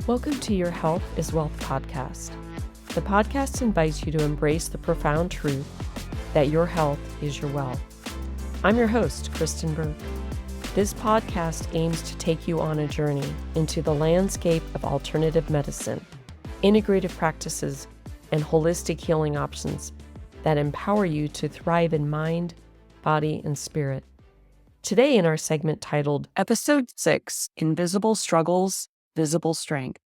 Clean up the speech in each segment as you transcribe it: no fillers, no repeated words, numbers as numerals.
Welcome to Your Health is Wealth podcast. The podcast invites you to embrace the profound truth that your health is your wealth. I'm your host, Kristen Burke. This podcast aims to take you on a journey into the landscape of alternative medicine, integrative practices, and holistic healing options that empower you to thrive in mind, body, and spirit. Today in our segment titled Episode 6, Invisible Struggles, Visible Strength,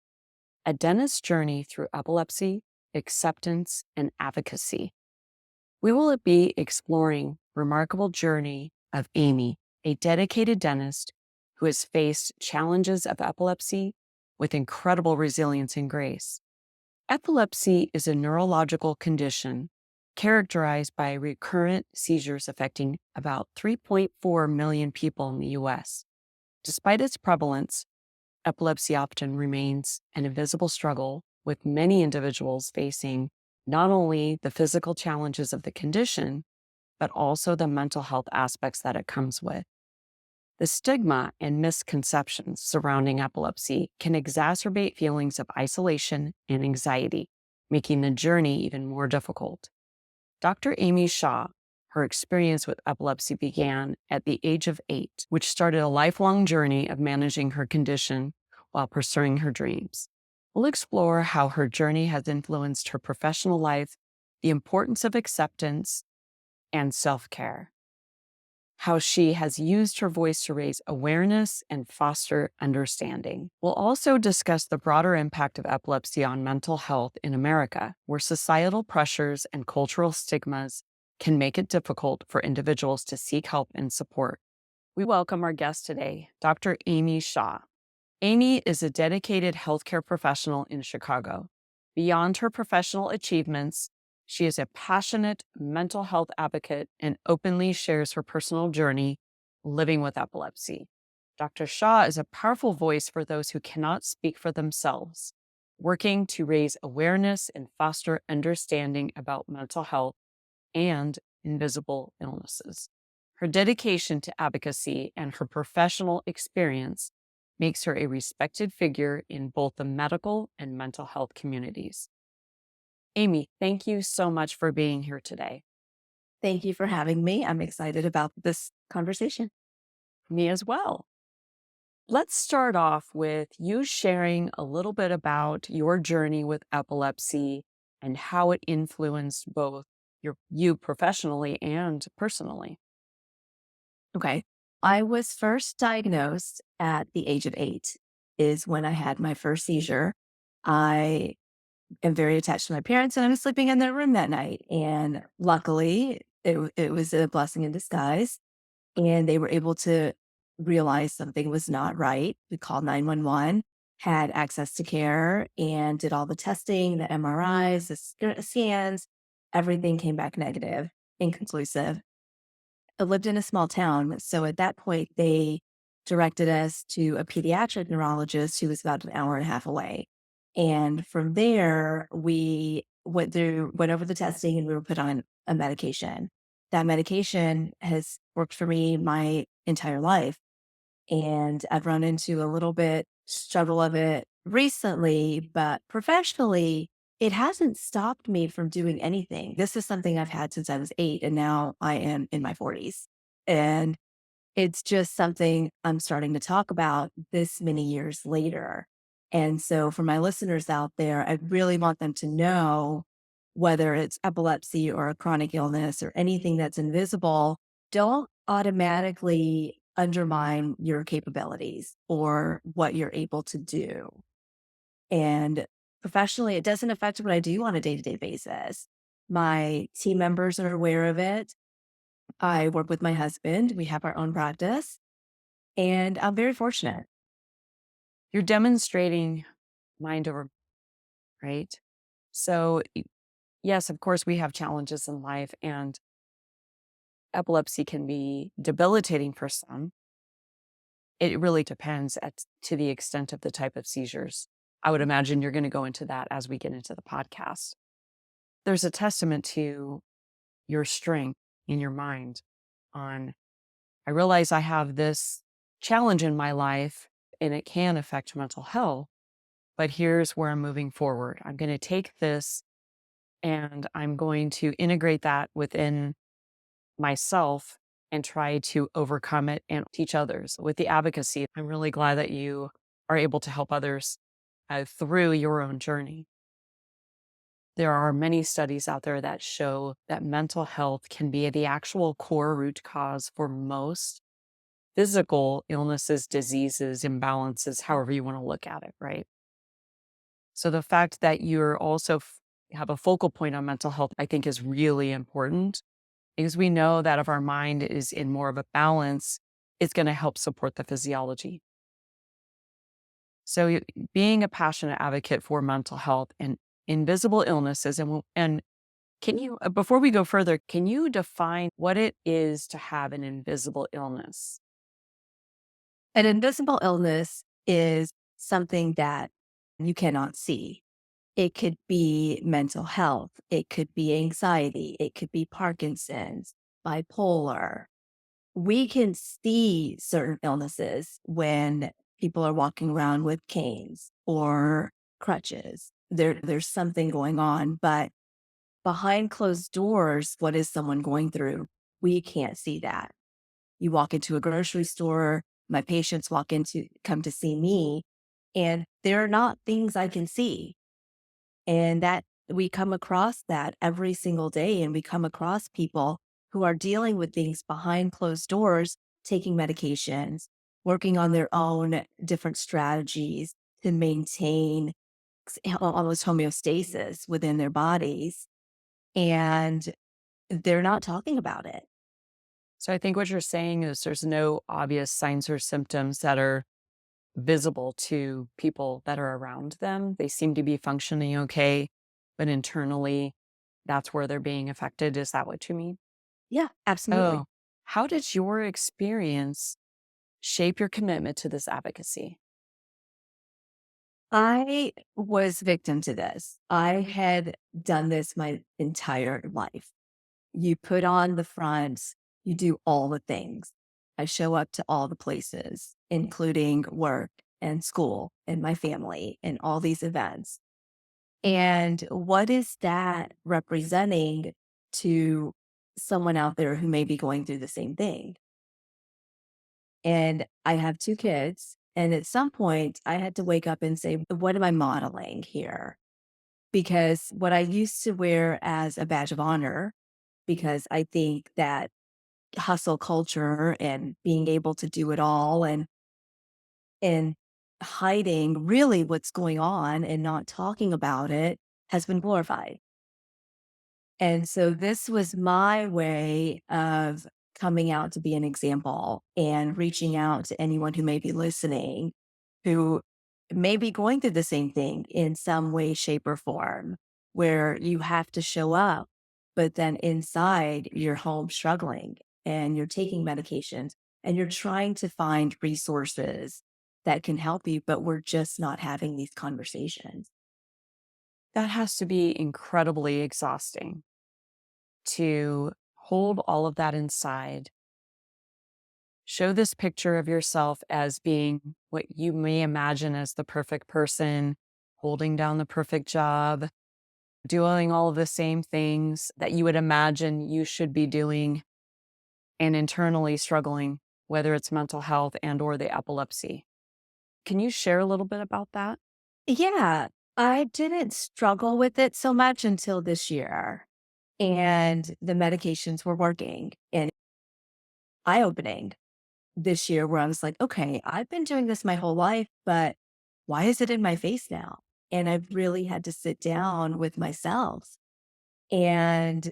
a dentist's journey through epilepsy, acceptance, and advocacy. We will be exploring the remarkable journey of Amee, a dedicated dentist who has faced challenges of epilepsy with incredible resilience and grace. Epilepsy is a neurological condition characterized by recurrent seizures affecting about 3.4 million people in the U.S. Despite its prevalence, epilepsy often remains an invisible struggle, with many individuals facing not only the physical challenges of the condition, but also the mental health aspects that it comes with. The stigma and misconceptions surrounding epilepsy can exacerbate feelings of isolation and anxiety, making the journey even more difficult. Dr. Amee Shah, her experience with epilepsy began at the age of 8, which started a lifelong journey of managing her condition while pursuing her dreams. We'll explore how her journey has influenced her professional life, the importance of acceptance and self-care, how she has used her voice to raise awareness and foster understanding. We'll also discuss the broader impact of epilepsy on mental health in America, where societal pressures and cultural stigmas can make it difficult for individuals to seek help and support. We welcome our guest today, Dr. Amee Shah. Amee is a dedicated healthcare professional in Chicago. Beyond her professional achievements, she is a passionate mental health advocate and openly shares her personal journey living with epilepsy. Dr. Shah is a powerful voice for those who cannot speak for themselves, working to raise awareness and foster understanding about mental health and invisible illnesses. Her dedication to advocacy and her professional experience makes her a respected figure in both the medical and mental health communities. Amee, thank you so much for being here today. Thank you for having me. I'm excited about this conversation. Me as well. Let's start off with you sharing a little bit about your journey with epilepsy and how it influenced both you professionally and personally. Okay. I was first diagnosed at the age of 8 is when I had my first seizure. I am very attached to my parents, and I was sleeping in their room that night. And luckily, it was a blessing in disguise. And they were able to realize something was not right. We called 911, had access to care, and did all the testing, the MRIs, the scans. Everything came back negative, inconclusive. I lived in a small town. So at that point, they directed us to a pediatric neurologist who was about an hour and a half away. And from there, we went over the testing, and we were put on a medication. That medication has worked for me my entire life. And I've run into a little bit struggle of it recently, but professionally, it hasn't stopped me from doing anything. This is something I've had since I was 8, and now I am in my 40s. And it's just something I'm starting to talk about this many years later. And so for my listeners out there, I really want them to know, whether it's epilepsy or a chronic illness or anything that's invisible, don't automatically undermine your capabilities or what you're able to do. And professionally, it doesn't affect what I do on a day-to-day basis. My team members are aware of it. I work with my husband. We have our own practice, and I'm very fortunate. You're demonstrating mind over, right? So yes, of course, we have challenges in life, and epilepsy can be debilitating for some. It really depends to the extent of the type of seizures. I would imagine you're going to go into that as we get into the podcast. there's a testament to your strength in your mind on, I realize I have this challenge in my life and it can affect mental health, but here's where I'm moving forward. I'm going to take this and I'm going to integrate that within myself and try to overcome it and teach others. With the advocacy, I'm really glad that you are able to help others through your own journey. There are many studies out there that show that mental health can be the actual core root cause for most physical illnesses, diseases, imbalances, however you want to look at it, right? So the fact that you're also have a focal point on mental health, I think is really important because we know that if our mind is in more of a balance, it's going to help support the physiology. So being a passionate advocate for mental health and invisible illnesses, and can you, before we go further, can you define what it is to have an invisible illness? An invisible illness is something that you cannot see. It could be mental health, it could be anxiety, it could be Parkinson's, bipolar. We can see certain illnesses when people are walking around with canes or crutches. There's something going on, but behind closed doors, what is someone going through? We can't see that. You walk into a grocery store, my patients come to see me, and there are not things I can see. And that we come across that every single day. And we come across people who are dealing with things behind closed doors, taking medications, working on their own different strategies to maintain almost homeostasis within their bodies. And they're not talking about it. So I think what you're saying is there's no obvious signs or symptoms that are visible to people that are around them. They seem to be functioning okay, but internally, that's where they're being affected. Is that what you mean? Yeah, absolutely. Oh, how did your experience shape your commitment to this advocacy? I was victim to this. I had done this my entire life. You put on the front, you do all the things. I show up to all the places, including work and school and my family and all these events. And what is that representing to someone out there who may be going through the same thing? And I have two kids. And at some point, I had to wake up and say, what am I modeling here? Because what I used to wear as a badge of honor, because I think that hustle culture and being able to do it all and hiding really what's going on and not talking about it has been glorified. And so this was my way of coming out to be an example and reaching out to anyone who may be listening, who may be going through the same thing in some way, shape, or form, where you have to show up, but then inside you're home struggling and you're taking medications and you're trying to find resources that can help you, but we're just not having these conversations. That has to be incredibly exhausting to hold all of that inside. Show this picture of yourself as being what you may imagine as the perfect person, holding down the perfect job, doing all of the same things that you would imagine you should be doing, and internally struggling, whether it's mental health and or the epilepsy. Can you share a little bit about that? Yeah, I didn't struggle with it so much until this year. And the medications were working and eye opening this year, where I was like, okay, I've been doing this my whole life, but why is it in my face now? And I've really had to sit down with myself and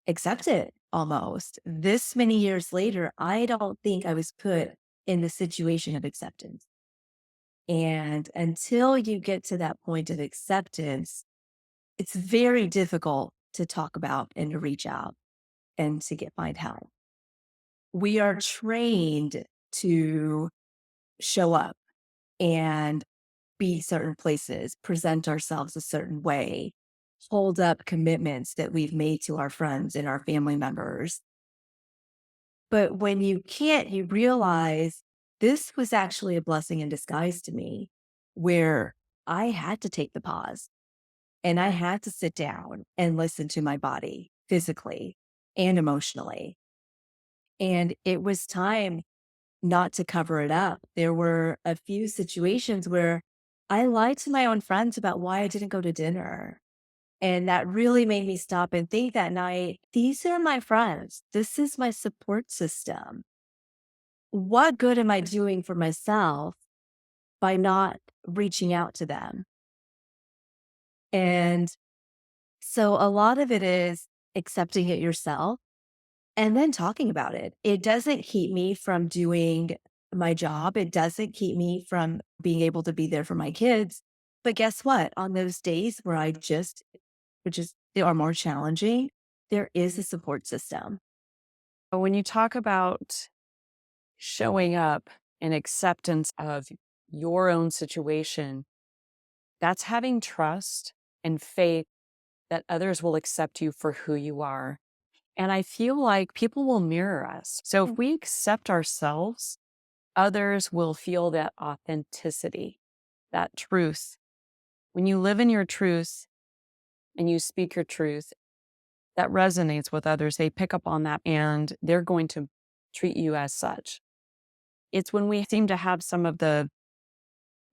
accept it almost. This many years later, I don't think I was put in the situation of acceptance. And until you get to that point of acceptance, it's very difficult to talk about and to reach out and to find help. We are trained to show up and be certain places, present ourselves a certain way hold up commitments that we've made to our friends and our family members. But when you can't, you realize this was actually a blessing in disguise to me, where I had to take the pause and I had to sit down and listen to my body physically and emotionally. And it was time not to cover it up. There were a few situations where I lied to my own friends about why I didn't go to dinner. And that really made me stop and think that night, these are my friends. This is my support system. What good am I doing for myself by not reaching out to them? And so a lot of it is accepting it yourself and then talking about it. It doesn't keep me from doing my job. It doesn't keep me from being able to be there for my kids. But guess what? On those days where which is, they are more challenging, there is a support system. When you talk about showing up and acceptance of your own situation, that's having trust and faith that others will accept you for who you are. And I feel like people will mirror us. So if we accept ourselves, others will feel that authenticity, that truth. When you live in your truth and you speak your truth, that resonates with others. They pick up on that and they're going to treat you as such. It's when we seem to have some of the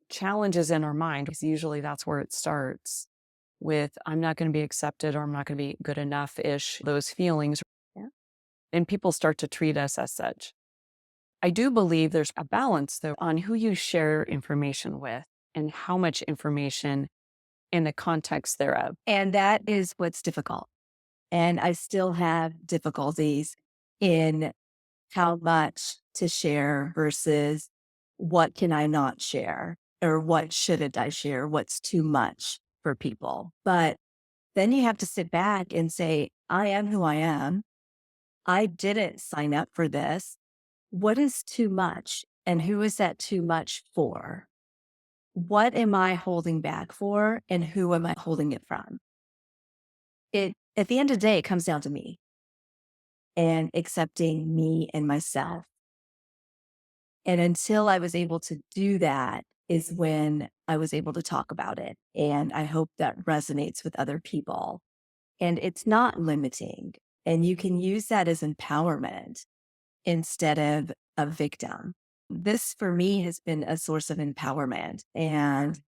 challenges in our mind, because usually that's where it starts with, I'm not going to be accepted or I'm not going to be good enough ish, those feelings. Yeah. And people start to treat us as such. I do believe there's a balance, though, on who you share information with and how much information in the context thereof. And that is what's difficult. And I still have difficulties in how much to share versus what can I not share or what shouldn't I share? What's too much for people? But then you have to sit back and say, I am who I am. I didn't sign up for this. What is too much? And who is that too much for? What am I holding back for? And who am I holding it from? At the end of the day, it comes down to me and accepting me and myself. And until I was able to do that is when I was able to talk about it. And I hope that resonates with other people. And it's not limiting. And you can use that as empowerment instead of a victim. This for me has been a source of empowerment. And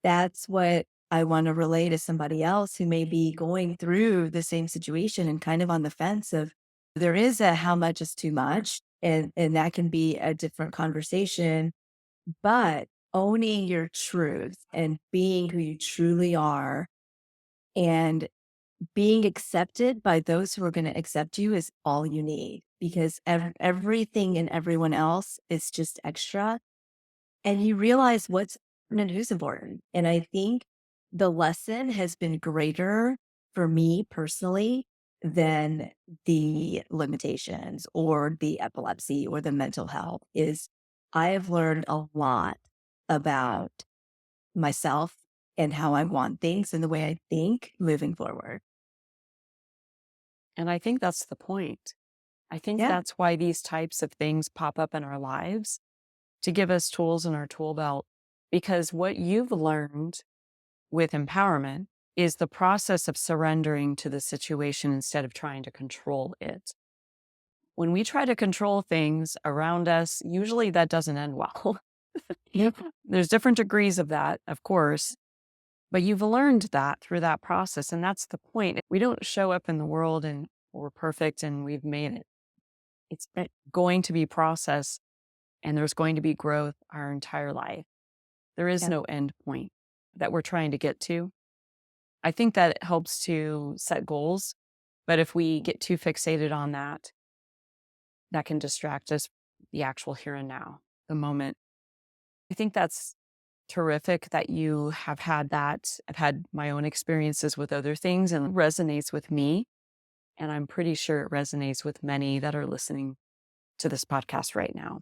that's what I want to relay to somebody else who may be going through the same situation and kind of on the fence of there is a how much is too much. And that can be a different conversation, but owning your truth and being who you truly are and being accepted by those who are going to accept you is all you need because everything and everyone else is just extra. And you realize what's important and who's important. And I think the lesson has been greater for me personally than the limitations or the epilepsy or the mental health is I have learned a lot about myself and how I want things and the way I think moving forward. And I think that's the point. I think Yeah. that's why these types of things pop up in our lives to give us tools in our tool belt. Because what you've learned with empowerment is the process of surrendering to the situation instead of trying to control it. When we try to control things around us, usually that doesn't end well. Yep. There's different degrees of that, of course, but you've learned that through that process. And that's the point. We don't show up in the world and we're perfect and we've made it. It's going to be process and there's going to be growth our entire life. There is Yep. no end point that we're trying to get to. I think that it helps to set goals, but if we get too fixated on that, that can distract us the actual here and now, the moment. I think that's terrific that you have had that. I've had my own experiences with other things and it resonates with me. And I'm pretty sure it resonates with many that are listening to this podcast right now.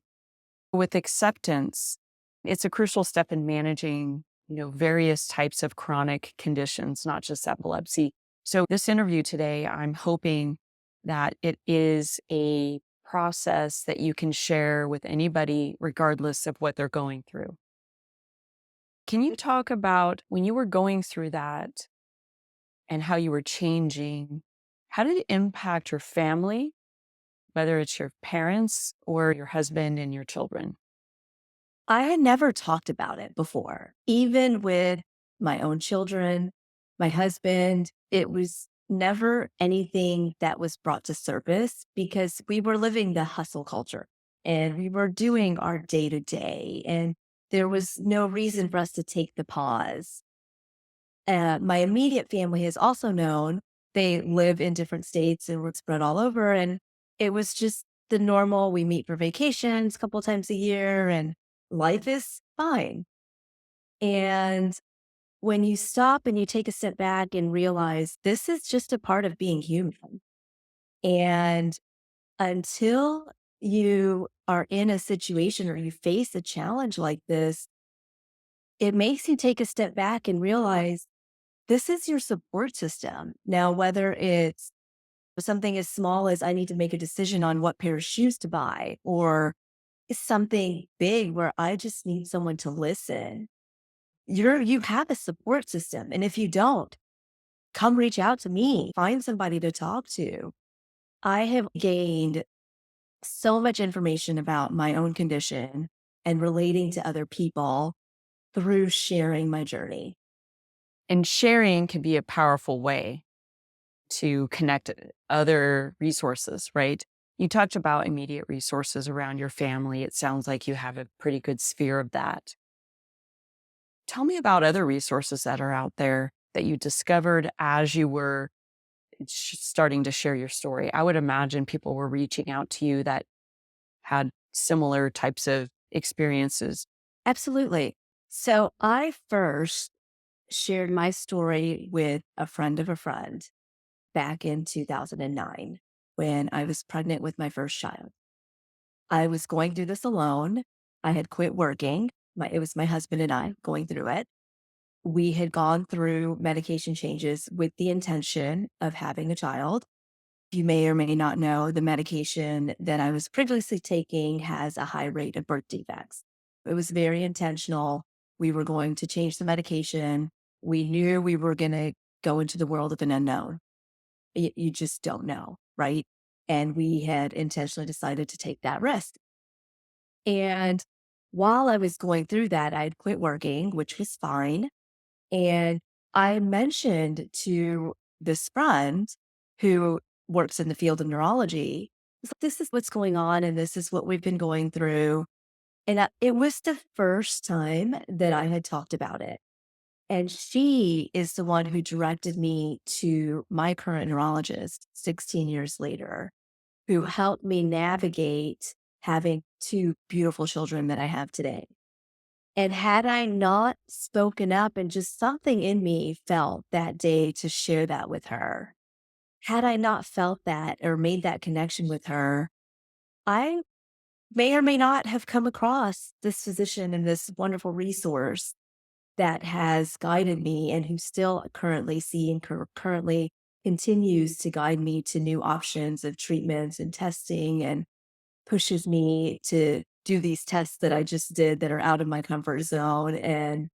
With acceptance, it's a crucial step in managing various types of chronic conditions, not just epilepsy. So this interview today, I'm hoping that it is a process that you can share with anybody, regardless of what they're going through. Can you talk about when you were going through that and how you were changing? How did it impact your family, whether it's your parents or your husband and your children? I had never talked about it before, even with my own children, my husband. It was never anything that was brought to surface because we were living the hustle culture and we were doing our day to day. And there was no reason for us to take the pause. My immediate family has also known. They live in different states and we're spread all over. And it was just the normal. We meet for vacations a couple times a year and life is fine. And when you stop and you take a step back and realize this is just a part of being human. And until you are in a situation or you face a challenge like this, it makes you take a step back and realize this is your support system. Now, whether it's something as small as I need to make a decision on what pair of shoes to buy, or it's something big where I just need someone to listen. You have a support system. And if you don't, come reach out to me, find somebody to talk to. I have gained so much information about my own condition and relating to other people through sharing my journey. And sharing can be a powerful way to connect other resources, right? You talked about immediate resources around your family. It sounds like you have a pretty good sphere of that. Tell me about other resources that are out there that you discovered as you were starting to share your story. I would imagine people were reaching out to you that had similar types of experiences. Absolutely. So I first shared my story with a friend of a friend back in 2009 when I was pregnant with my first child. I was going through this alone. I had quit working. It was my husband and I going through it. We had gone through medication changes with the intention of having a child. You may or may not know the medication that I was previously taking has a high rate of birth defects. It was very intentional. We were going to change the medication. We knew we were going to go into the world of an unknown. You just don't know, right? And we had intentionally decided to take that risk. And while I was going through that, I had quit working, which was fine. And I mentioned to this friend who works in the field of neurology, this is what's going on, and this is what we've been going through. And it was the first time that I had talked about it. And she is the one who directed me to my current neurologist 16 years later, who helped me navigate having two beautiful children that I have today. And had I not spoken up and just something in me felt that day to share that with her, had I not felt that or made that connection with her, I may or may not have come across this physician and this wonderful resource that has guided me and who still currently currently continues to guide me to new options of treatments and testing and pushes me to do these tests that I just did that are out of my comfort zone. And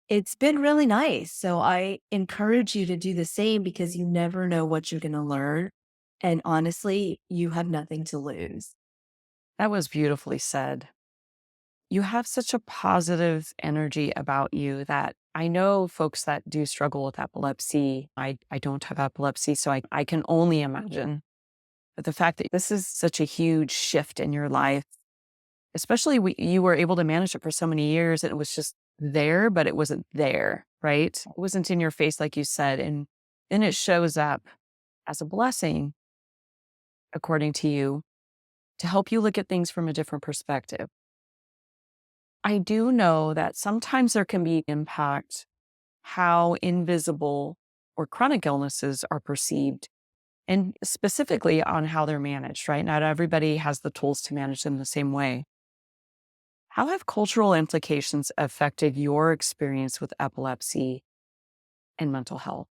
it's been really nice. So I encourage you to do the same because you never know what you're going to learn. And honestly, you have nothing to lose. That was beautifully said. You have such a positive energy about you that I know folks that do struggle with epilepsy. I don't have epilepsy, so I can only imagine. But the fact that this is such a huge shift in your life, especially you were able to manage it for so many years and it was just there, but it wasn't there, right? It wasn't in your face, like you said. And then it shows up as a blessing, according to you, to help you look at things from a different perspective. I do know that sometimes there can be impact how invisible or chronic illnesses are perceived, and specifically on how they're managed, right? Not everybody has the tools to manage them the same way. How have cultural implications affected your experience with epilepsy and mental health?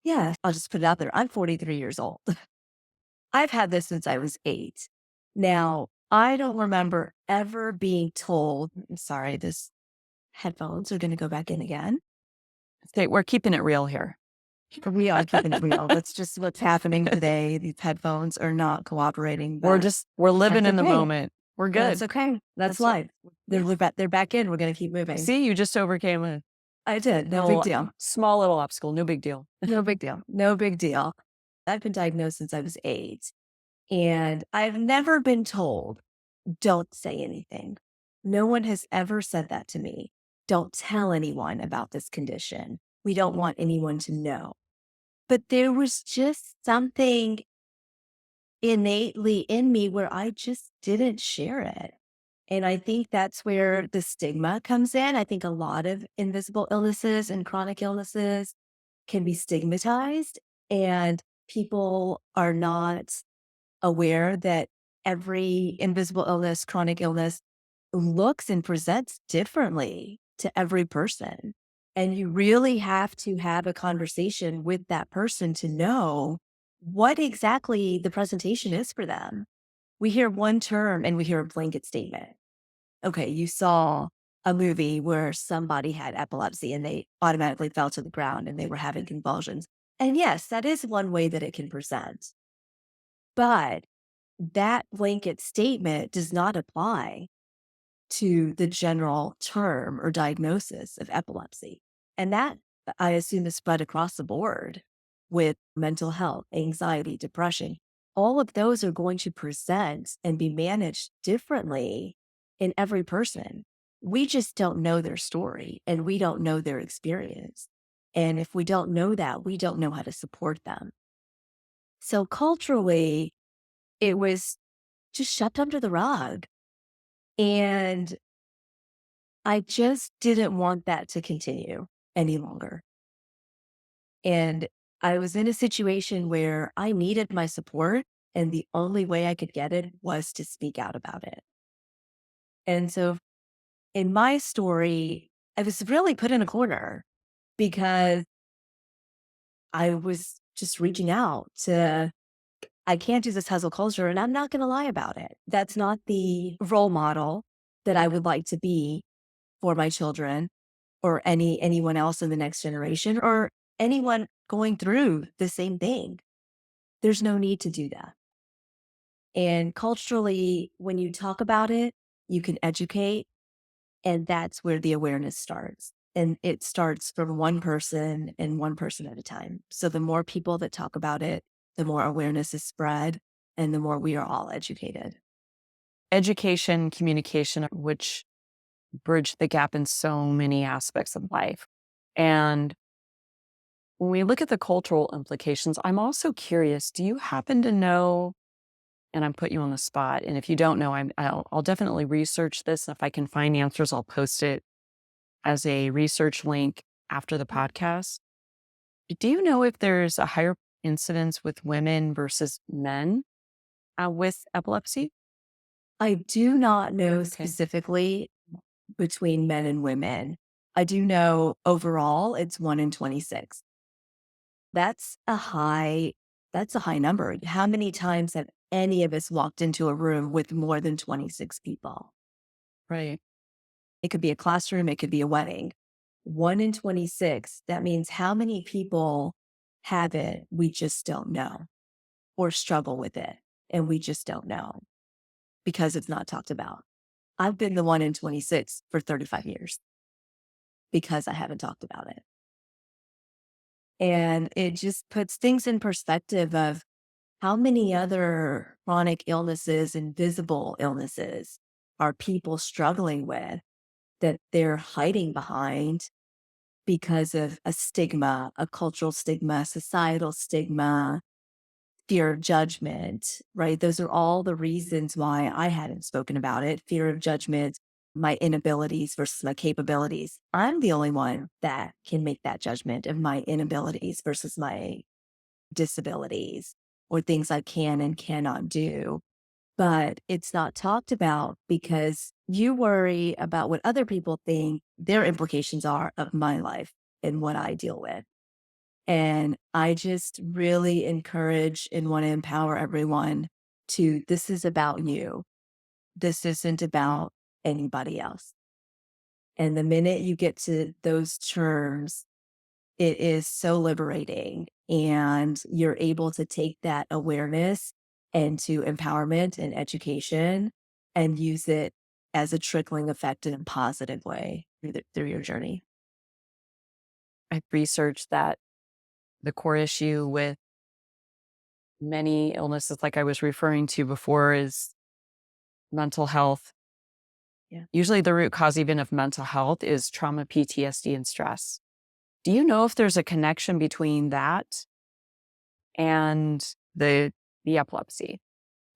Yeah, I'll just put it out there. I'm 43 years old. I've had this since I was 8. Now, I don't remember ever being told, sorry, this headphones are going to go back in again. Okay, we're keeping it real here. We are keeping it real. That's just what's happening today. These headphones are not cooperating, but We're living that's in the okay. moment. We're That's good. okay. That's life. They're back in. We're going to keep moving. See, you just overcame a I did. No big deal. small little obstacle. No big deal. No big deal. No big deal. I've been diagnosed since I was 8, and I've never been told, don't say anything. No one has ever said that to me. Don't tell anyone about this condition. We don't want anyone to know. But there was just something innately in me where I just didn't share it. And I think that's where the stigma comes in. I think a lot of invisible illnesses and chronic illnesses can be stigmatized, and people are not aware that every invisible illness, chronic illness looks and presents differently to every person. And you really have to have a conversation with that person to know what exactly the presentation is for them. We hear one term and we hear a blanket statement. Okay, you saw a movie where somebody had epilepsy and they automatically fell to the ground and they were having convulsions. And yes, that is one way that it can present. But that blanket statement does not apply to the general term or diagnosis of epilepsy. And that, I assume, is spread across the board with mental health, anxiety, depression. All of those are going to present and be managed differently in every person. We just don't know their story and we don't know their experience. And if we don't know that, we don't know how to support them. So culturally, it was just shoved under the rug. And I just didn't want that to continue any longer. And I was in a situation where I needed my support, and the only way I could get it was to speak out about it. And so in my story, I was really put in a corner because I was just reaching out to, I can't do this hustle culture, and I'm not going to lie about it. That's not the role model that I would like to be for my children or anyone else in the next generation or anyone going through the same thing. There's no need to do that. And culturally, when you talk about it, you can educate, and that's where the awareness starts. And it starts from one person and one person at a time. So the more people that talk about it, the more awareness is spread and the more we are all educated. Education, communication, which bridge the gap in so many aspects of life. And when we look at the cultural implications, I'm also curious, do you happen to know, and I'm putting you on the spot, and if you don't know, I'll definitely research this. And if I can find answers, I'll post it as a research link after the podcast. Do you know if there's a higher incidence with women versus men with epilepsy? I do not know Okay. specifically between men and women. I do know overall it's 1 in 26. That's a high number. How many times have any of us walked into a room with more than 26 people? Right. It could be a classroom, it could be a wedding. 1 in 26, that means how many people have it, we just don't know, or struggle with it, and we just don't know because it's not talked about. I've been the 1 in 26 for 35 years because I haven't talked about it. And it just puts things in perspective of how many other chronic illnesses, invisible illnesses are people struggling with that they're hiding behind because of a stigma, a cultural stigma, societal stigma, fear of judgment, right? Those are all the reasons why I hadn't spoken about it. Fear of judgment, my inabilities versus my capabilities. I'm the only one that can make that judgment of my inabilities versus my disabilities or things I can and cannot do. but it's not talked about because you worry about what other people think their implications are of my life and what I deal with. And I just really encourage and want to empower everyone to this is about you. This isn't about anybody else. And the minute you get to those terms, it is so liberating. And you're able to take that awareness into empowerment and education and use it as a trickling effect in a positive way through your journey. I've researched that the core issue with many illnesses, like I was referring to before, is mental health. Yeah. Usually the root cause even of mental health is trauma, PTSD, and stress. Do you know if there's a connection between that and the epilepsy?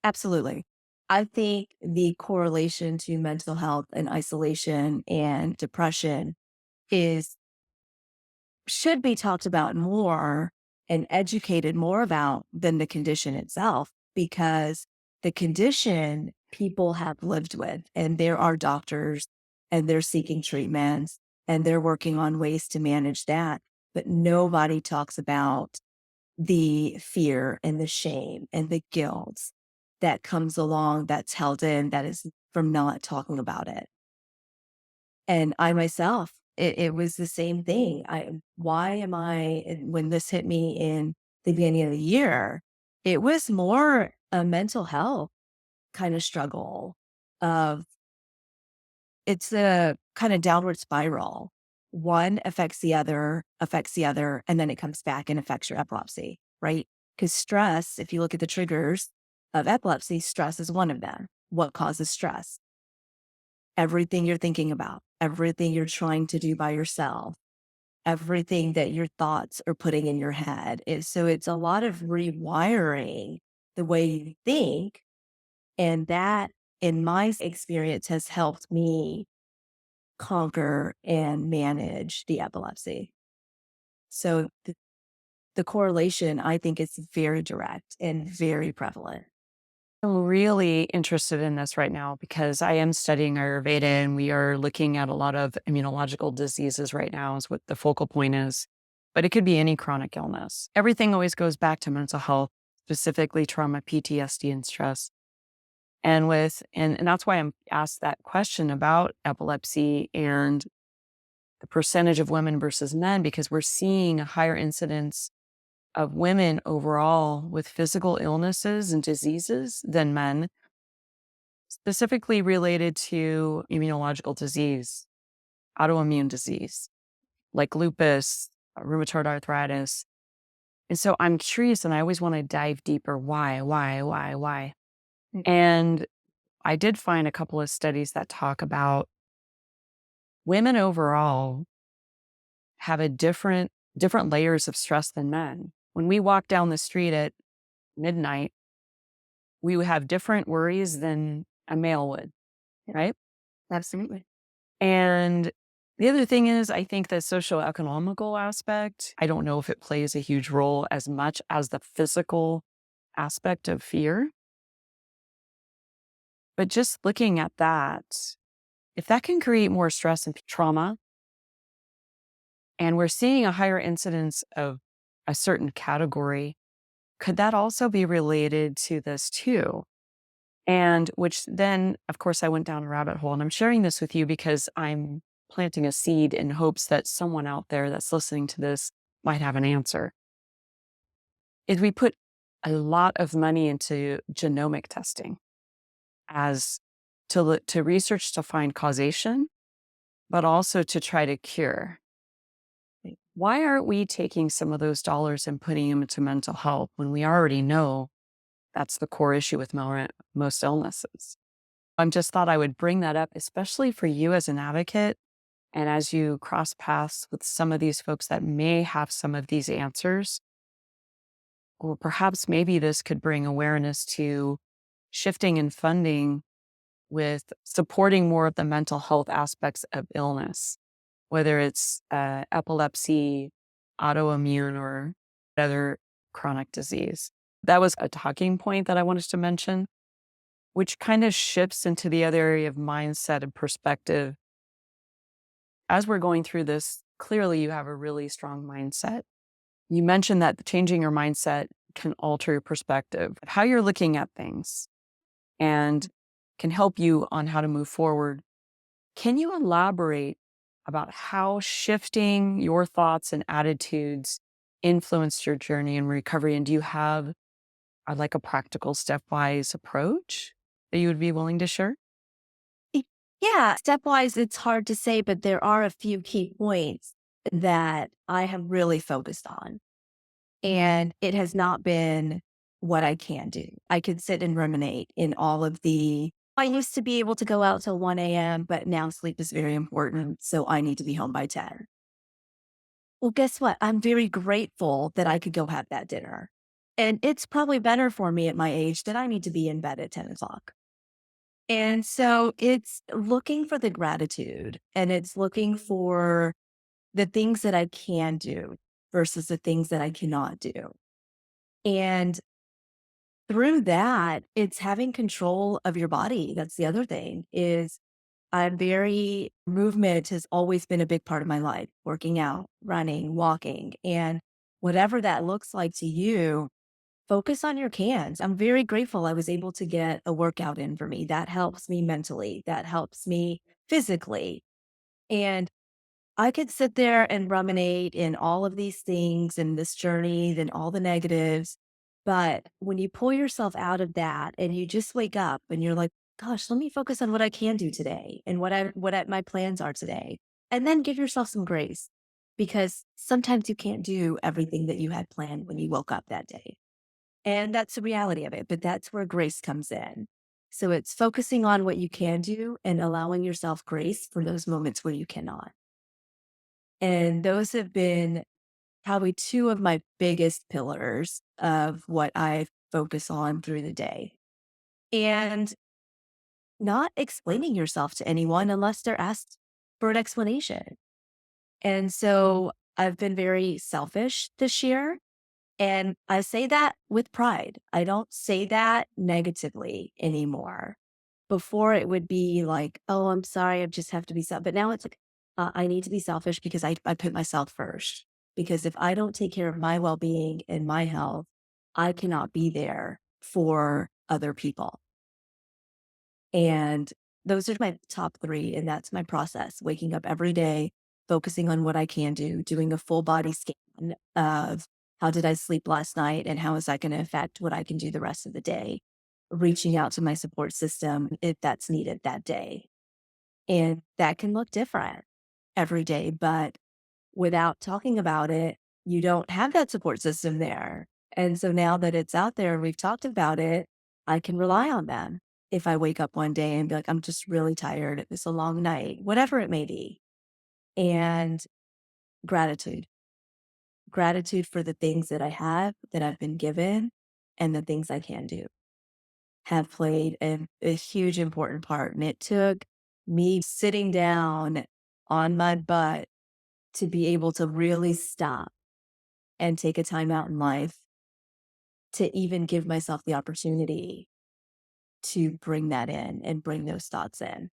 Absolutely. I think the correlation to mental health and isolation and depression is should be talked about more and educated more about than the condition itself, because the condition people have lived with, and there are doctors and they're seeking treatments and they're working on ways to manage that. But nobody talks about the fear and the shame and the guilt that comes along that's held in that is from not talking about it. And I myself, it was the same thing. Why am I, when this hit me in the beginning of the year, it was more a mental health kind of struggle of it's a kind of downward spiral. One affects the other, and then it comes back and affects your epilepsy, right? Because stress, if you look at the triggers of epilepsy, stress is one of them. What causes stress? Everything you're thinking about, everything you're trying to do by yourself, everything that your thoughts are putting in your head. So it's a lot of rewiring the way you think. And that, in my experience, has helped me conquer and manage the epilepsy. So the correlation, I think, is very direct and very prevalent. I'm really interested in this right now because I am studying Ayurveda and we are looking at a lot of immunological diseases right now, is what the focal point is. But it could be any chronic illness. Everything always goes back to mental health, specifically trauma, PTSD, and stress. And that's why I'm asked that question about epilepsy and the percentage of women versus men, because we're seeing a higher incidence of women overall with physical illnesses and diseases than men, specifically related to immunological disease, autoimmune disease, like lupus, rheumatoid arthritis. And so I'm curious and I always want to dive deeper. Why? And I did find a couple of studies that talk about women overall have a different layers of stress than men. When we walk down the street at midnight, we would have different worries than a male would, right? Absolutely. And the other thing is, I think the socioeconomical aspect, I don't know if it plays a huge role as much as the physical aspect of fear. But just looking at that, if that can create more stress and trauma, and we're seeing a higher incidence of a certain category, could that also be related to this too? And which then, of course, I went down a rabbit hole. And I'm sharing this with you because I'm planting a seed in hopes that someone out there that's listening to this might have an answer. Is we put a lot of money into genomic testing as to research to find causation, but also to try to cure. Why aren't we taking some of those dollars and putting them into mental health when we already know that's the core issue with most illnesses? I just thought I would bring that up, especially for you as an advocate. And as you cross paths with some of these folks that may have some of these answers, or perhaps maybe this could bring awareness to shifting and funding with supporting more of the mental health aspects of illness, whether it's epilepsy, autoimmune, or other chronic disease. That was a talking point that I wanted to mention. which kind of shifts into the other area of mindset and perspective. As we're going through this, clearly you have a really strong mindset. You mentioned that changing your mindset can alter your perspective, how you're looking at things, and can help you on how to move forward. Can you elaborate about how shifting your thoughts and attitudes influenced your journey in recovery? And do you have like a practical stepwise approach that you would be willing to share? Y- Yeah, stepwise, it's hard to say, but there are a few key points that I have really focused on. And it has not been what I can do. I could sit and ruminate in all of I used to be able to go out till 1 a.m., but now sleep is very important. So I need to be home by 10. Well, guess what? I'm very grateful that I could go have that dinner. And it's probably better for me at my age that I need to be in bed at 10 o'clock. And so it's looking for the gratitude and it's looking for the things that I can do versus the things that I cannot do. And through that, it's having control of your body. That's the other thing is movement has always been a big part of my life, working out, running, walking, and whatever that looks like to you, focus on your cans. I'm very grateful I was able to get a workout in for me. That helps me mentally. That helps me physically. And I could sit there and ruminate in all of these things and this journey, then all the negatives. But when you pull yourself out of that and you just wake up and you're like, gosh, let me focus on what I can do today and my plans are today. And then give yourself some grace because sometimes you can't do everything that you had planned when you woke up that day. And that's the reality of it. But that's where grace comes in. So it's focusing on what you can do and allowing yourself grace for those moments where you cannot. And those have been probably two of my biggest pillars of what I focus on through the day. And not explaining yourself to anyone unless they're asked for an explanation. And so I've been very selfish this year. And I say that with pride. I don't say that negatively anymore. Before it would be like, oh, I'm sorry, I just have to be self. But now it's like, I need to be selfish because I put myself first. Because if I don't take care of my well being and my health, I cannot be there for other people. And those are my top three. And that's my process waking up every day, focusing on what I can do, doing a full body scan of how did I sleep last night and how is that going to affect what I can do the rest of the day, reaching out to my support system if that's needed that day. And that can look different every day, but without talking about it, you don't have that support system there. And so now that it's out there and we've talked about it, I can rely on them. If I wake up one day and be like, I'm just really tired, it was a long night, whatever it may be. And gratitude, gratitude for the things that I have, that I've been given, and the things I can do have played a huge important part. And it took me sitting down on my butt to be able to really stop and take a time out in life to even give myself the opportunity to bring that in and bring those thoughts in.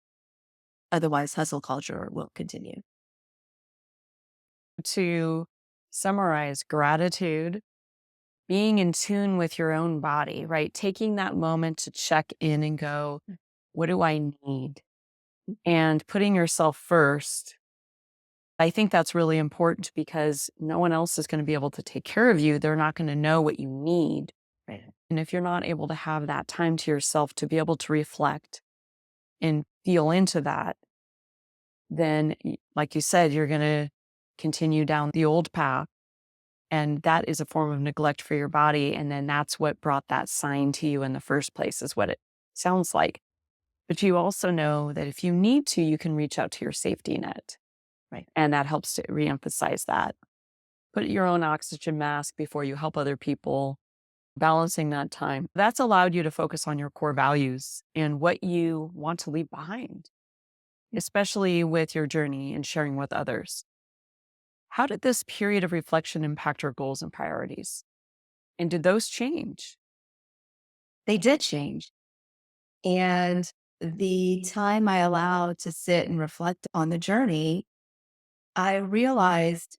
Otherwise, hustle culture will continue. To summarize, gratitude, being in tune with your own body, right? Taking that moment to check in and go, what do I need? And putting yourself first. I think that's really important because no one else is going to be able to take care of you. They're not going to know what you need. Right. And if you're not able to have that time to yourself to be able to reflect and feel into that, then, like you said, you're going to continue down the old path. And that is a form of neglect for your body. And then that's what brought that sign to you in the first place, is what it sounds like. But you also know that if you need to, you can reach out to your safety net. Right. And that helps to reemphasize that. Put your own oxygen mask before you help other people, balancing that time. That's allowed you to focus on your core values and what you want to leave behind, especially with your journey and sharing with others. How did this period of reflection impact your goals and priorities? And did those change? They did change. And the time I allowed to sit and reflect on the journey, I realized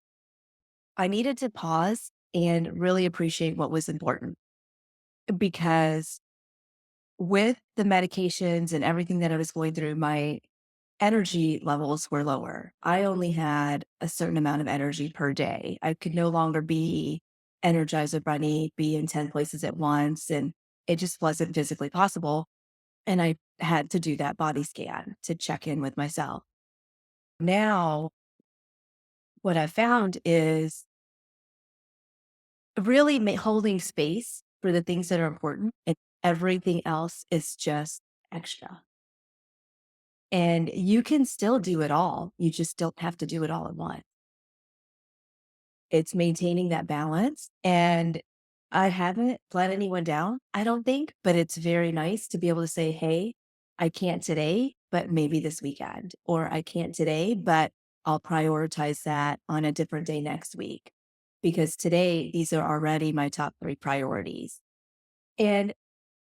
I needed to pause and really appreciate what was important. Because with the medications and everything that I was going through, my energy levels were lower. I only had a certain amount of energy per day. I could no longer be energized or bunny, be in 10 places at once. And it just wasn't physically possible. And I had to do that body scan to check in with myself. Now, what I found is really holding space for the things that are important, and everything else is just extra. And you can still do it all. You just don't have to do it all at once. It's maintaining that balance. And I haven't let anyone down, I don't think, but it's very nice to be able to say, hey, I can't today, but maybe this weekend, or I can't today, but I'll prioritize that on a different day next week. Because today, these are already my top three priorities. And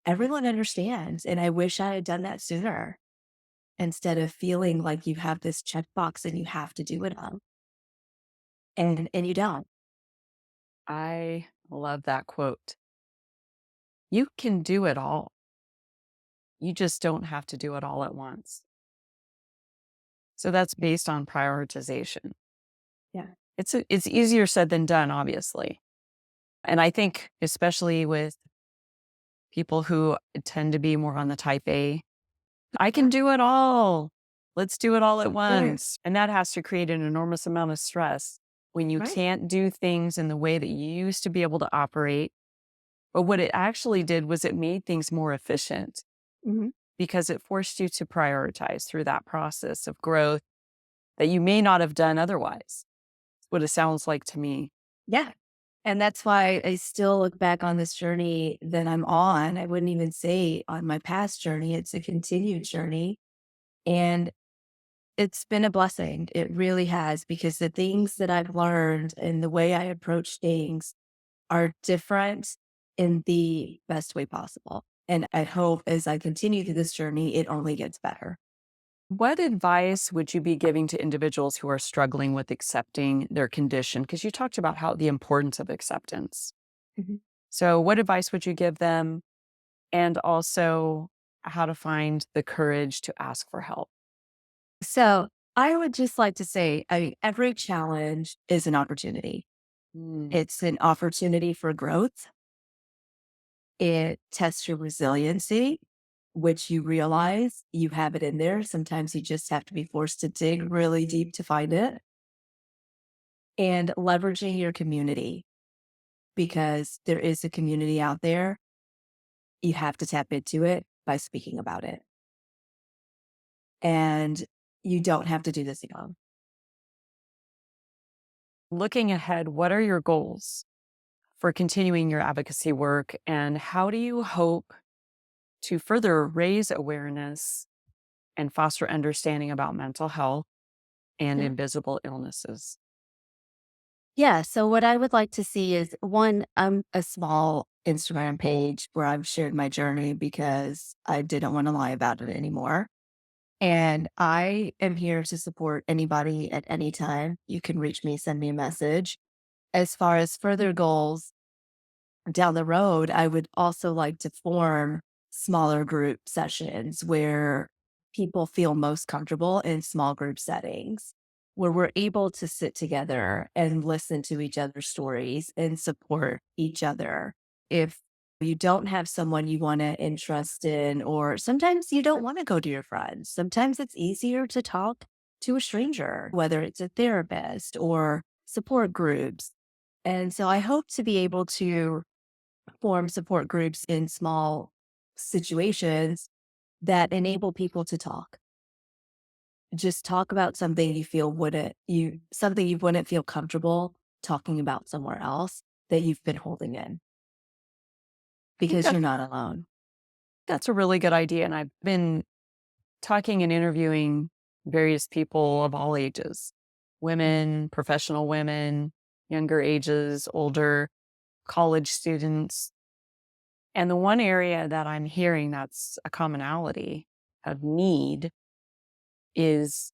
everyone understands. And I wish I had done that sooner instead of feeling like you have this checkbox and you have to do it all. And you don't. I love that quote. You can do it all. You just don't have to do it all at once. So that's based on prioritization. Yeah. It's easier said than done, obviously. And I think especially with people who tend to be more on the type A, I can do it all. Let's do it all at Right. once. And that has to create an enormous amount of stress when you Right. can't do things in the way that you used to be able to operate. But what it actually did was it made things more efficient Mhm. because it forced you to prioritize through that process of growth that you may not have done otherwise. What it sounds like to me. Yeah. And that's why I still look back on this journey that I'm on. I wouldn't even say on my past journey, it's a continued journey. And it's been a blessing. It really has, because the things that I've learned and the way I approach things are different in the best way possible. And I hope as I continue through this journey, it only gets better. What advice would you be giving to individuals who are struggling with accepting their condition? Because you talked about how the importance of acceptance. Mhm. So, what advice would you give them? And also, how to find the courage to ask for help? So I would just like to say, I mean, every challenge is an opportunity. Mm. It's an opportunity for growth. It tests your resiliency, which you realize you have it in there. Sometimes you just have to be forced to dig really deep to find it. And leveraging your community, because there is a community out there. You have to tap into it by speaking about it. And you don't have to do this alone. Looking ahead, what are your goals for continuing your advocacy work? And how do you hope to further raise awareness and foster understanding about mental health and Yeah. invisible illnesses? Yeah. So what I would like to see is one, a small Instagram page where I've shared my journey because I didn't want to lie about it anymore. And I am here to support anybody at any time. You can reach me, send me a message. As far as further goals down the road, I would also like to form smaller group sessions where people feel most comfortable in small group settings, where we're able to sit together and listen to each other's stories and support each other. If you don't have someone you want to entrust in, or sometimes you don't want to go to your friends, sometimes it's easier to talk to a stranger, whether it's a therapist or support groups. And so I hope to be able to form support groups in small situations that enable people to talk. Just talk about something something you wouldn't feel comfortable talking about somewhere else that you've been holding in, I think because you're not alone. that's a really good idea. And I've been talking and interviewing various people of all ages, women, professional women, younger ages, older, college students. And the one area that I'm hearing that's a commonality of need is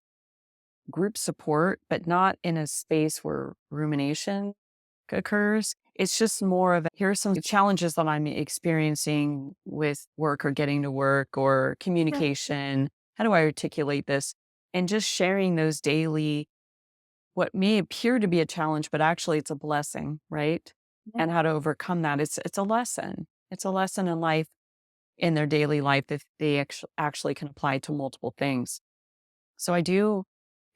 group support, but not in a space where rumination occurs. It's just more of here are some challenges that I'm experiencing with work or getting to work or Yeah. communication. How do I articulate this? And just sharing those daily, what may appear to be a challenge, but actually it's a blessing, right? Yeah. And how to overcome that. It's a lesson. It's a lesson in life, in their daily life, that they actually can apply to multiple things. So I do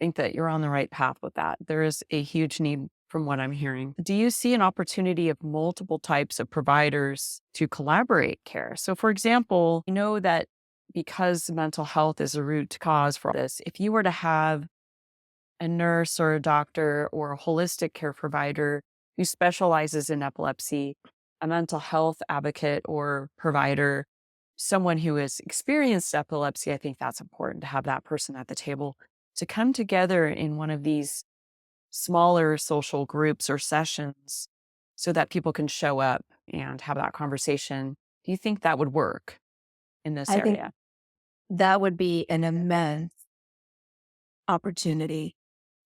think that you're on the right path with that. There is a huge need from what I'm hearing. Do you see an opportunity of multiple types of providers to collaborate care? So, for example, you know that because mental health is a root cause for this, if you were to have a nurse or a doctor or a holistic care provider who specializes in epilepsy, a mental health advocate or provider, someone who has experienced epilepsy, I think that's important to have that person at the table to come together in one of these smaller social groups or sessions so that people can show up and have that conversation. Do you think that would work in this I think area? that would be an immense opportunity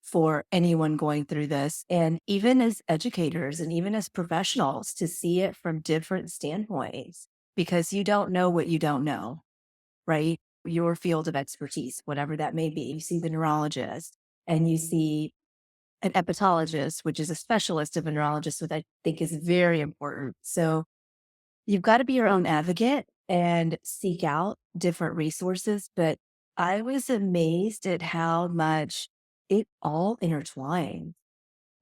for anyone going through this. And even as educators and even as professionals, to see it from different standpoints, because you don't know what you don't know, right? Your field of expertise, whatever that may be. You see the neurologist and you see an epileptologist, which is a specialist of a neurologist, which I think is very important. So you've got to be your own advocate and seek out different resources. But I was amazed at how much it all intertwines.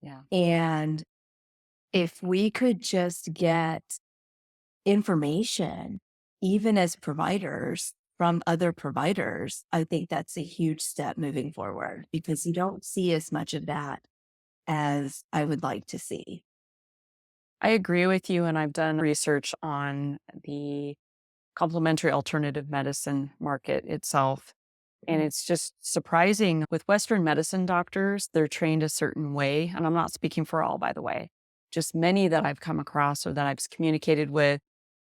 Yeah. And if we could just get information, even as providers from other providers, I think that's a huge step moving forward because you don't see as much of that as I would like to see. I agree with you. And I've done research on the complementary alternative medicine market itself. And it's just surprising with Western medicine doctors, they're trained a certain way. And I'm not speaking for all, by the way, just many that I've come across or that I've communicated with,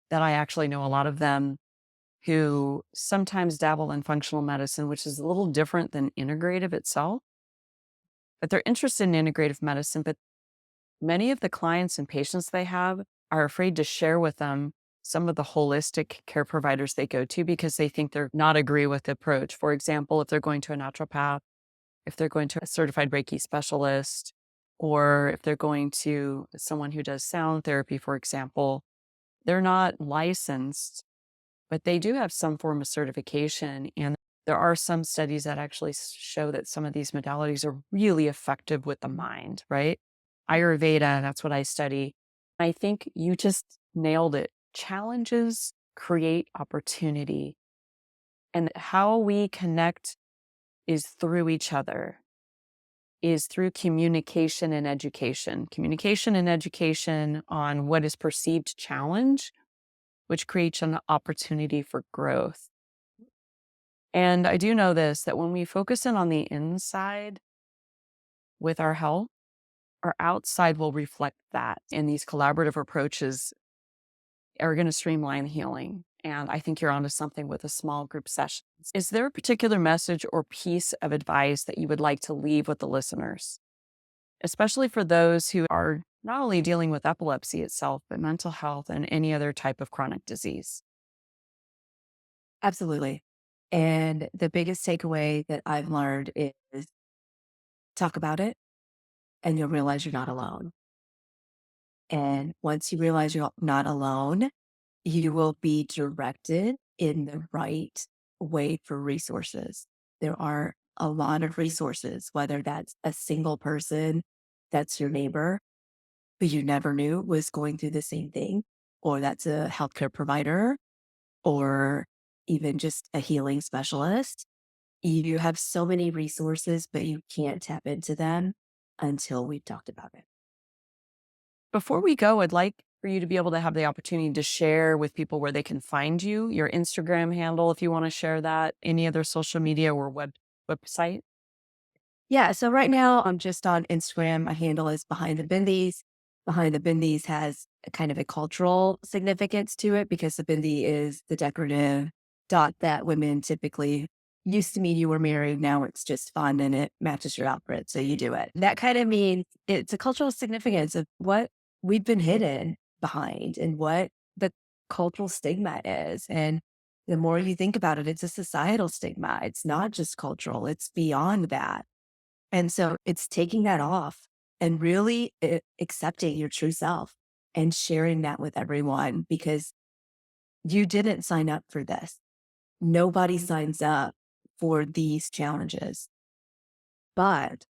that I actually know a lot of them who sometimes dabble in functional medicine, which is a little different than integrative itself. But they're interested in integrative medicine. But many of the clients and patients they have are afraid to share with them some of the holistic care providers they go to because they think they're not agree with the approach. For example, if they're going to a naturopath, if they're going to a certified Reiki specialist, or if they're going to someone who does sound therapy, for example, they're not licensed, but they do have some form of certification. And there are some studies that actually show that some of these modalities are really effective with the mind, right? Ayurveda, that's what I study. I think you just nailed it. Challenges create opportunity. And how we connect is through each other, is through communication and education. Communication and education on what is perceived challenge, which creates an opportunity for growth. And I do know this, that when we focus in on the inside with our health, our outside will reflect that. And these collaborative approaches are going to streamline healing. And I think you're onto something with a small group sessions. Is there a particular message or piece of advice that you would like to leave with the listeners, especially for those who are not only dealing with epilepsy itself, but mental health and any other type of chronic disease? Absolutely. And the biggest takeaway that I've learned is talk about it and you'll realize you're not alone. And once you realize you're not alone, you will be directed in the right way for resources. There are a lot of resources, whether that's a single person that's your neighbor who you never knew was going through the same thing, or that's a healthcare provider, or even just a healing specialist. You have so many resources, but you can't tap into them until we've talked about it. Before we go, I'd like for you to be able to have the opportunity to share with people where they can find you, your Instagram handle, if you want to share that, any other social media or website. Yeah. So right now I'm just on Instagram. My handle is behind the bendies. behind the bindis has a kind of a cultural significance to it because the bindi is the decorative dot that women typically used to mean you were married. Now it's just fun and it matches your outfit. So you do it. That kind of means it's a cultural significance of what we've been hidden behind and what the cultural stigma is. And the more you think about it, it's a societal stigma. It's not just cultural, it's beyond that. And so it's taking that off and really accepting your true self and sharing that with everyone because you didn't sign up for this. Nobody signs up for these challenges, but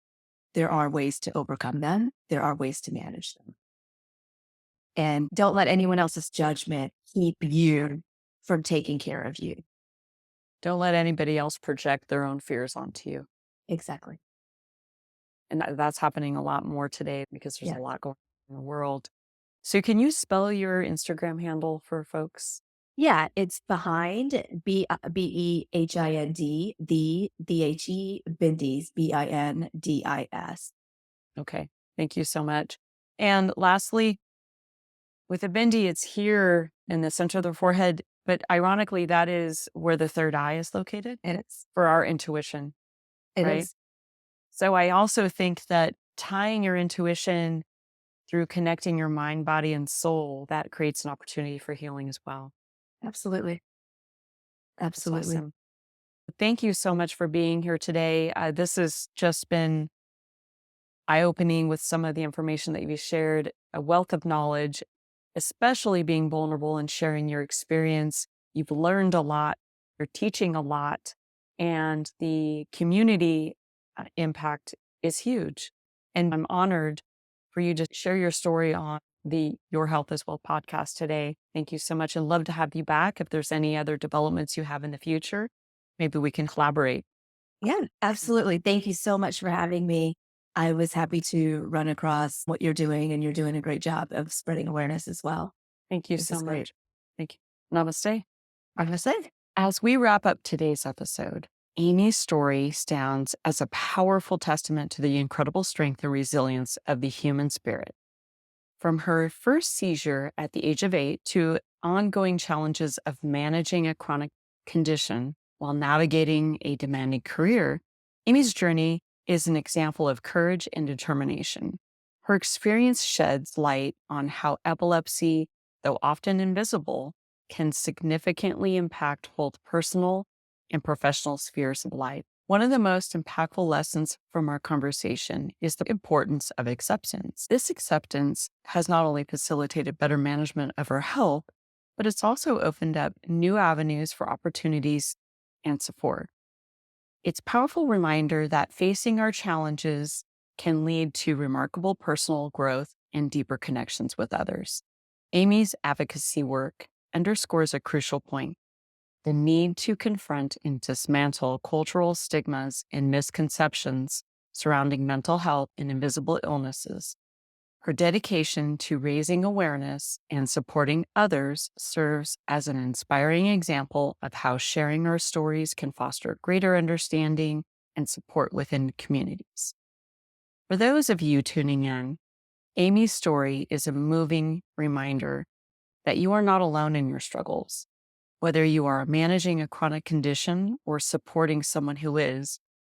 there are ways to overcome them. There are ways to manage them. And don't let anyone else's judgment keep you from taking care of you. Don't let anybody else project their own fears onto you. Exactly. And that's happening a lot more today because there's Yeah. a lot going on in the world. So can you spell your Instagram handle for folks? Yeah, it's behind Behind the Bindis Bindis. Okay. Thank you so much. And lastly, with a bindi, it's here in the center of the forehead, but ironically, that is where the third eye is located And it's for our intuition, it right? is So I also think that tying your intuition through connecting your mind, body, and soul, that creates an opportunity for healing as well. absolutely, That's absolutely. awesome. Thank you so much for being here today. This has just been eye-opening with some of the information that you've shared, a wealth of knowledge, especially being vulnerable and sharing your experience. You've learned a lot, you're teaching a lot, and the community impact is huge. And I'm honored for you to share your story on the Your Health is Wealth podcast today. Thank you so much, and love to have you back. If there's any other developments you have in the future, maybe we can collaborate. Yeah, absolutely. Thank you so much for having me. I was happy to run across what you're doing, and you're doing a great job of spreading awareness as well. Thank you This so is great. much. Thank you. Namaste. I'm gonna say, As we wrap up today's episode, Amee's story stands as a powerful testament to the incredible strength and resilience of the human spirit. From her first seizure at the age of 8 to ongoing challenges of managing a chronic condition while navigating a demanding career, Amee's journey is an example of courage and determination. Her experience sheds light on how epilepsy, though often invisible, can significantly impact both personal and professional spheres of life. One of the most impactful lessons from our conversation is the importance of acceptance. This acceptance has not only facilitated better management of her health, but it's also opened up new avenues for opportunities and support. It's a powerful reminder that facing our challenges can lead to remarkable personal growth and deeper connections with others. Amee's advocacy work underscores a crucial point: the need to confront and dismantle cultural stigmas and misconceptions surrounding mental health and invisible illnesses. Her dedication to raising awareness and supporting others serves as an inspiring example of how sharing our stories can foster greater understanding and support within communities. For those of you tuning in, Amee's story is a moving reminder that you are not alone in your struggles. Whether you are managing a chronic condition or supporting someone who is,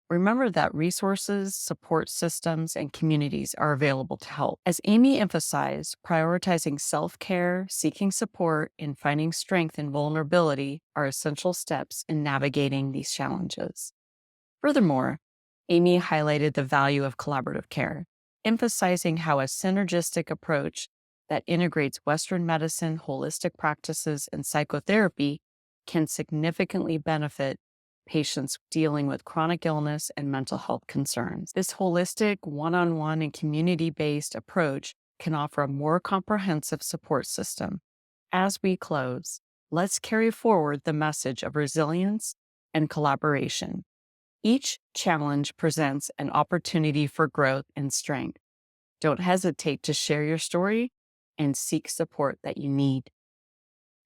remember that resources, support systems, and communities are available to help. As Amee emphasized, prioritizing self-care, seeking support, and finding strength in vulnerability are essential steps in navigating these challenges. Furthermore, Amee highlighted the value of collaborative care, emphasizing how a synergistic approach that integrates Western medicine, holistic practices, and psychotherapy can significantly benefit patients dealing with chronic illness and mental health concerns. This holistic, one-on-one, and community-based approach can offer a more comprehensive support system. As we close, let's carry forward the message of resilience and collaboration. Each challenge presents an opportunity for growth and strength. Don't hesitate to share your story and seek support that you need.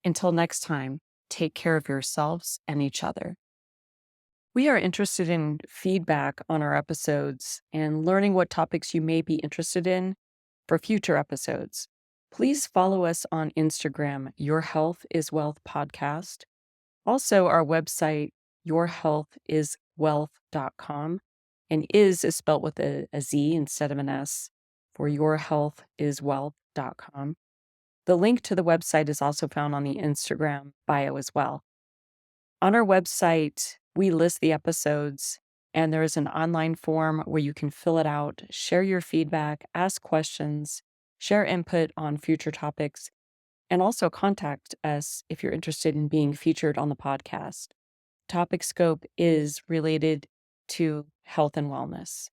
Until next time, take care of yourselves and each other. We are interested in feedback on our episodes and learning what topics you may be interested in. for future episodes. Please follow us on Instagram, Your Health is Wealth Podcast. Also, our website, yourhealthiswealth.com, and is spelled with a Z instead of an S, for yourhealthiswealth.com. The link to the website is also found on the Instagram bio as well. On our website, we list the episodes, and there is an online form where you can fill it out, share your feedback, ask questions, share input on future topics, and also contact us if you're interested in being featured on the podcast. Topic scope is related to health and wellness.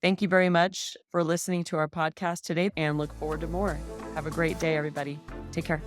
Thank you very much for listening to our podcast today and look forward to more. Have a great day, everybody. Take care.